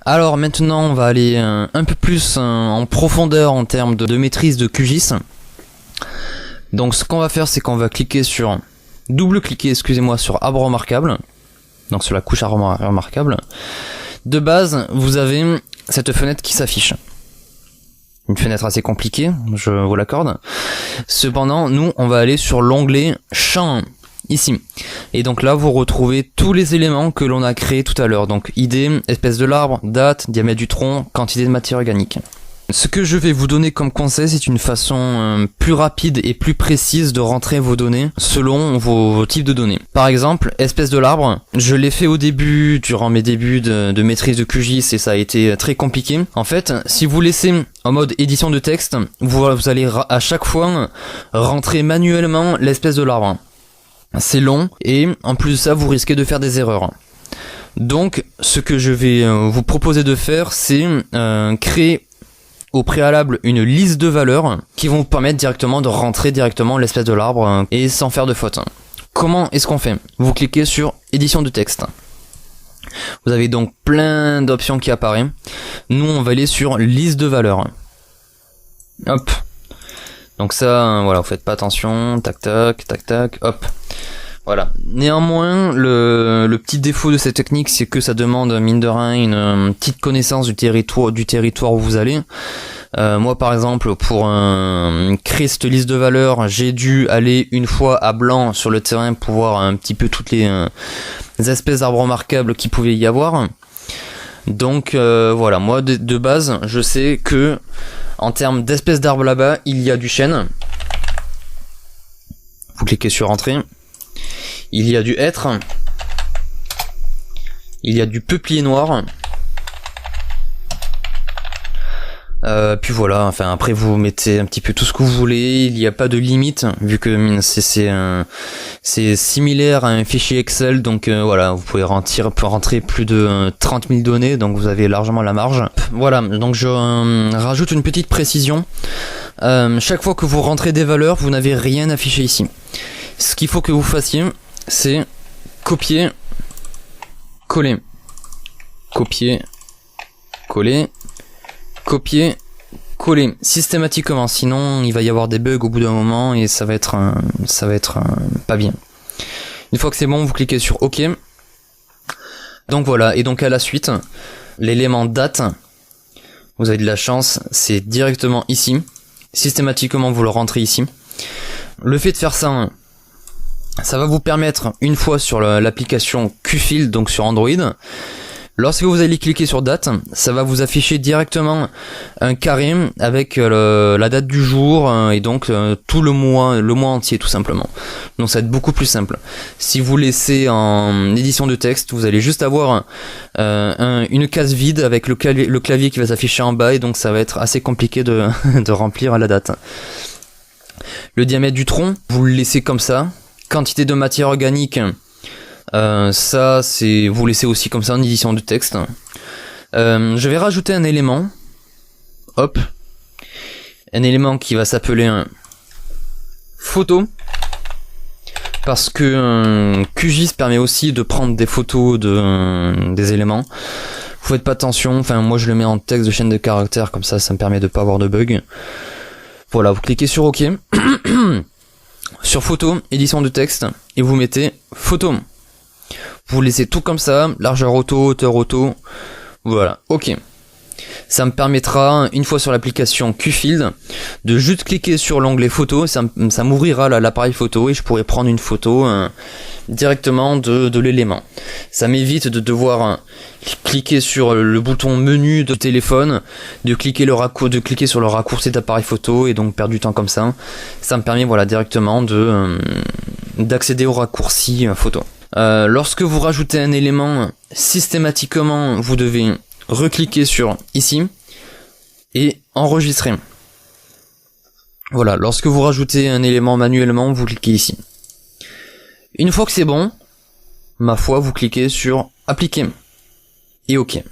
Alors maintenant on va aller un peu plus en profondeur en termes de maîtrise de QGIS. Donc ce qu'on va faire, c'est qu'on va cliquer sur double-cliquer, excusez-moi, sur arbre remarquable. Donc sur la couche arbre remarquable. De base, vous avez cette fenêtre qui s'affiche. Une fenêtre assez compliquée, je vous l'accorde. Cependant, nous, on va aller sur l'onglet champ, ici. Et donc là, vous retrouvez tous les éléments que l'on a créés tout à l'heure. Donc ID, espèce de l'arbre, date, diamètre du tronc, quantité de matière organique. Ce que je vais vous donner comme conseil, c'est une façon plus rapide et plus précise de rentrer vos données selon vos types de données. Par exemple, espèce de l'arbre, je l'ai fait au début, durant mes débuts de maîtrise de QGIS, et ça a été très compliqué. En fait, si vous laissez en mode édition de texte, vous allez à chaque fois rentrer manuellement l'espèce de l'arbre. C'est long, et en plus de ça, vous risquez de faire des erreurs. Donc, ce que je vais vous proposer de faire, c'est créer au préalable une liste de valeurs qui vont vous permettre directement de rentrer directement l'espèce de l'arbre et sans faire de faute. Comment est-ce qu'on fait? Vous cliquez sur édition de texte. Vous avez donc plein d'options qui apparaissent. Nous on va aller sur liste de valeurs. Hop. Donc ça, voilà, vous faites pas attention. Tac tac, tac tac, hop. Voilà. Néanmoins, le petit défaut de cette technique, c'est que ça demande, mine de rien, une petite connaissance du territoire où vous allez. Moi, par exemple, pour créer cette liste de valeurs, j'ai dû aller une fois à Blanc sur le terrain pour voir un petit peu toutes les espèces d'arbres remarquables qu'il pouvait y avoir. Donc voilà, moi de base, je sais que en termes d'espèces d'arbres là-bas, il y a du chêne. Vous cliquez sur entrée. Il y a du hêtre, il y a du peuplier noir, puis voilà, enfin après vous mettez un petit peu tout ce que vous voulez, il n'y a pas de limite, vu que c'est similaire à un fichier Excel, donc voilà, vous pouvez rentrer plus de 30 000 données, donc vous avez largement la marge. Voilà, donc je rajoute une petite précision, chaque fois que vous rentrez des valeurs, vous n'avez rien affiché ici. Ce qu'il faut que vous fassiez, c'est copier, coller, copier, coller, copier, coller systématiquement. Sinon, il va y avoir des bugs au bout d'un moment et ça va être pas bien. Une fois que c'est bon, vous cliquez sur OK. Donc voilà. Et donc à la suite, l'élément date, vous avez de la chance, c'est directement ici. Systématiquement, vous le rentrez ici. Le fait de faire ça, ça va vous permettre, une fois sur l'application QField, donc sur Android, lorsque vous allez cliquer sur date, ça va vous afficher directement un carré avec la date du jour et donc tout le mois entier tout simplement. Donc ça va être beaucoup plus simple. Si vous laissez en édition de texte, vous allez juste avoir une case vide avec le clavier qui va s'afficher en bas et donc ça va être assez compliqué de remplir la date. Le diamètre du tronc, vous le laissez comme ça. Quantité de matière organique, ça c'est vous laissez aussi comme ça en édition de texte. Je vais rajouter un élément, hop, un élément qui va s'appeler un photo, parce que QGIS permet aussi de prendre des photos des éléments. Vous faites pas attention, enfin moi je le mets en texte de chaîne de caractères, comme ça me permet de pas avoir de bug. Voilà, vous cliquez sur OK. Sur photo, édition de texte, et vous mettez photo. Vous laissez tout comme ça, largeur auto, hauteur auto, voilà, OK. Ça me permettra, une fois sur l'application QField, de juste cliquer sur l'onglet photo, ça m'ouvrira l'appareil photo et je pourrai prendre une photo directement de l'élément. Ça m'évite de devoir cliquer sur le bouton menu de téléphone, de cliquer sur le raccourci d'appareil photo et donc perdre du temps comme ça. Ça me permet voilà directement d'accéder au raccourci photo. Lorsque vous rajoutez un élément, systématiquement vous devez recliquer sur ici et enregistrer. Voilà, lorsque vous rajoutez un élément manuellement, vous cliquez ici. Une fois que c'est bon, ma foi, vous cliquez sur appliquer et OK.